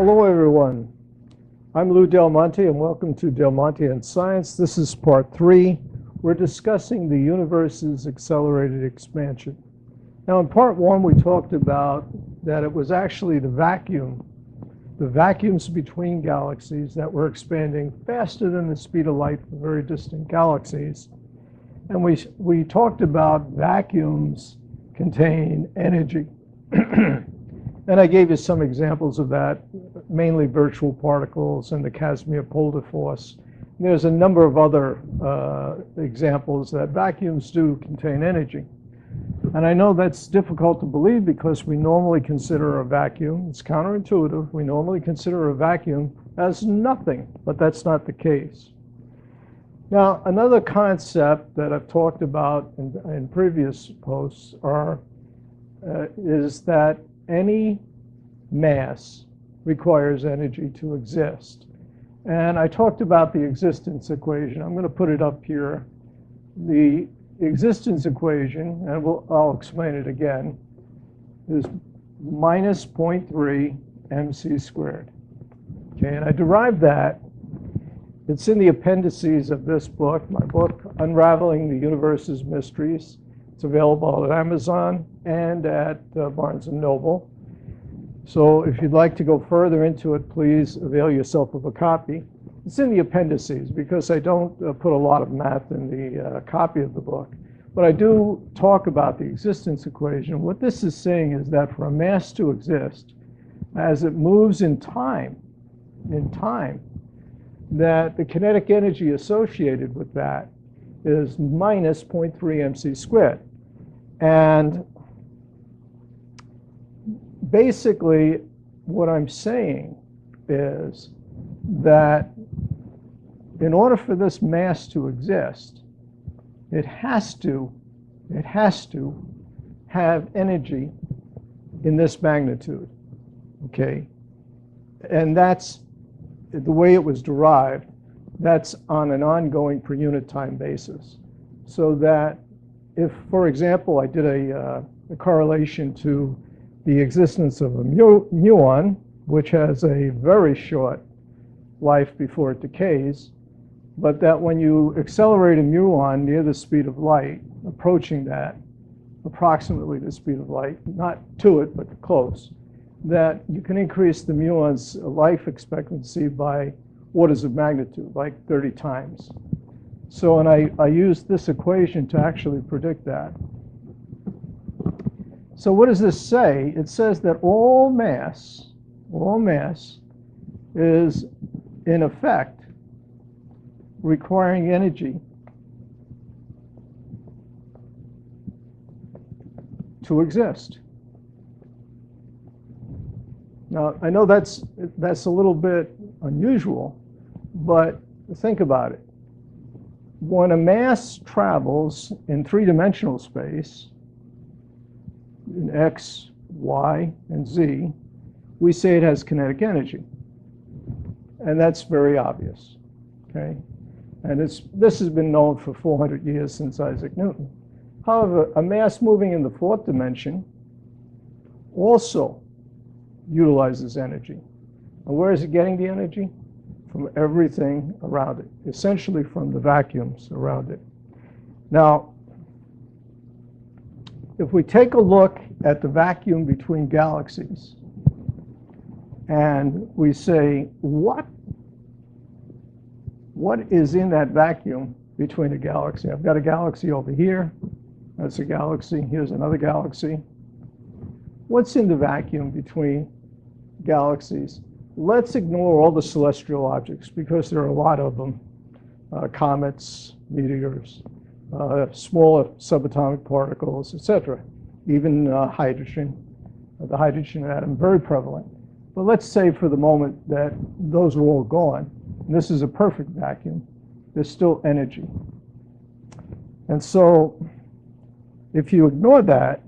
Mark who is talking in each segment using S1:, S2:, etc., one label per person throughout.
S1: Hello, everyone. I'm Lou Del Monte, and welcome to Del Monte and Science. This is part 3. We're discussing the universe's accelerated expansion. Now, in part 1, we talked about that it was actually the vacuums between galaxies that were expanding faster than the speed of light for very distant galaxies. And we talked about vacuums contain energy. And I gave you some examples of that, mainly virtual particles and the Casimir-Polar force. There's a number of other examples that vacuums do contain energy. And I know that's difficult to believe because we normally consider a vacuum, it's counterintuitive, we normally consider a vacuum as nothing, but that's not the case. Now, another concept that I've talked about in previous posts is that any mass requires energy to exist. And I talked about the existence equation. I'm going to put it up here. The existence equation, and I'll explain it again, is minus 0.3 mc squared. Okay, and I derived that. It's in the appendices of this book, my book, Unraveling the Universe's Mysteries. It's available at Amazon and at Barnes & Noble. So if you'd like to go further into it, please avail yourself of a copy. It's in the appendices because I don't put a lot of math in the copy of the book. But I do talk about the existence equation. What this is saying is that for a mass to exist, as it moves in time, that the kinetic energy associated with that is minus 0.3 mc squared. And basically, what I'm saying is that in order for this mass to exist, it has to have energy in this magnitude, okay? And that's the way it was derived. That's on an ongoing per unit time basis. So that if, for example, I did a correlation to the existence of a muon, which has a very short life before it decays, but that when you accelerate a muon near the speed of light, approaching that, approximately the speed of light, not to it, but close, that you can increase the muon's life expectancy by orders of magnitude, like 30 times. So, and I used this equation to actually predict that. So what does this say? It says that all mass is, in effect, requiring energy to exist. Now, I know that's a little bit unusual, but think about it. When a mass travels in three-dimensional space, in X, Y, and Z, we say it has kinetic energy. And that's very obvious, okay? And this has been known for 400 years since Isaac Newton. However, a mass moving in the fourth dimension also utilizes energy. And where is it getting the energy? From everything around it, essentially from the vacuums around it. Now, if we take a look at the vacuum between galaxies and we say, what is in that vacuum between a galaxy? I've got a galaxy over here. That's a galaxy. Here's another galaxy. What's in the vacuum between galaxies? Let's ignore all the celestial objects because there are a lot of them. Comets, meteors, smaller subatomic particles, etc. Even hydrogen, the hydrogen atom, very prevalent. But let's say for the moment that those are all gone. And this is a perfect vacuum. There's still energy. And so if you ignore that,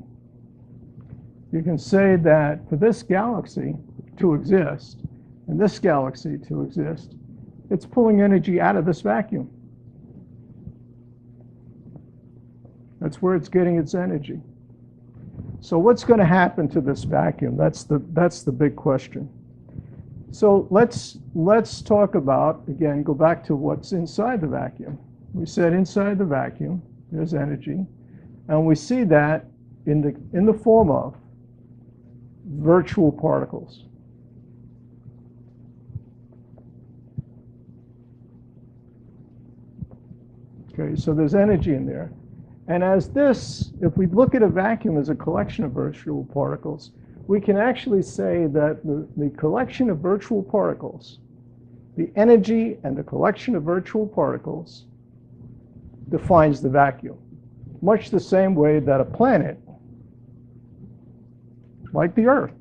S1: you can say that for this galaxy to exist, and this galaxy to exist, it's pulling energy out of this vacuum. That's where it's getting its energy. So what's going to happen to this vacuum? That's the big question. So let's talk about, again, go back to what's inside the vacuum. We said inside the vacuum, there's energy, and we see that in the form of virtual particles. Okay, so there's energy in there. And as this, if we look at a vacuum as a collection of virtual particles, we can actually say that the collection of virtual particles, the energy and the collection of virtual particles defines the vacuum. Much the same way that a planet, like the Earth,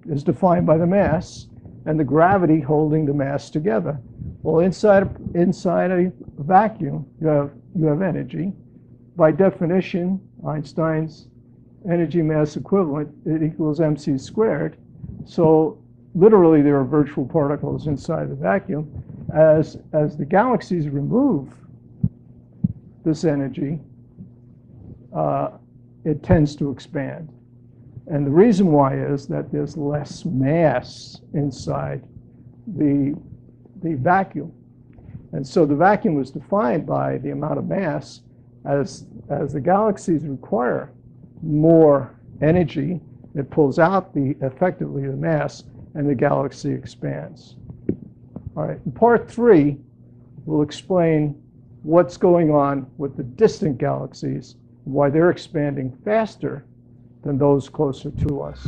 S1: is defined by the mass and the gravity holding the mass together. Well, inside a vacuum, you have energy. By definition, Einstein's energy mass equivalent, it equals mc squared. So literally there are virtual particles inside the vacuum. As the galaxies remove this energy, it tends to expand. And the reason why is that there's less mass inside the vacuum. And so the vacuum was defined by the amount of mass. As the galaxies require more energy, it pulls out effectively the mass, and the galaxy expands. All right, in part 3, we'll explain what's going on with the distant galaxies, why they're expanding faster than those closer to us.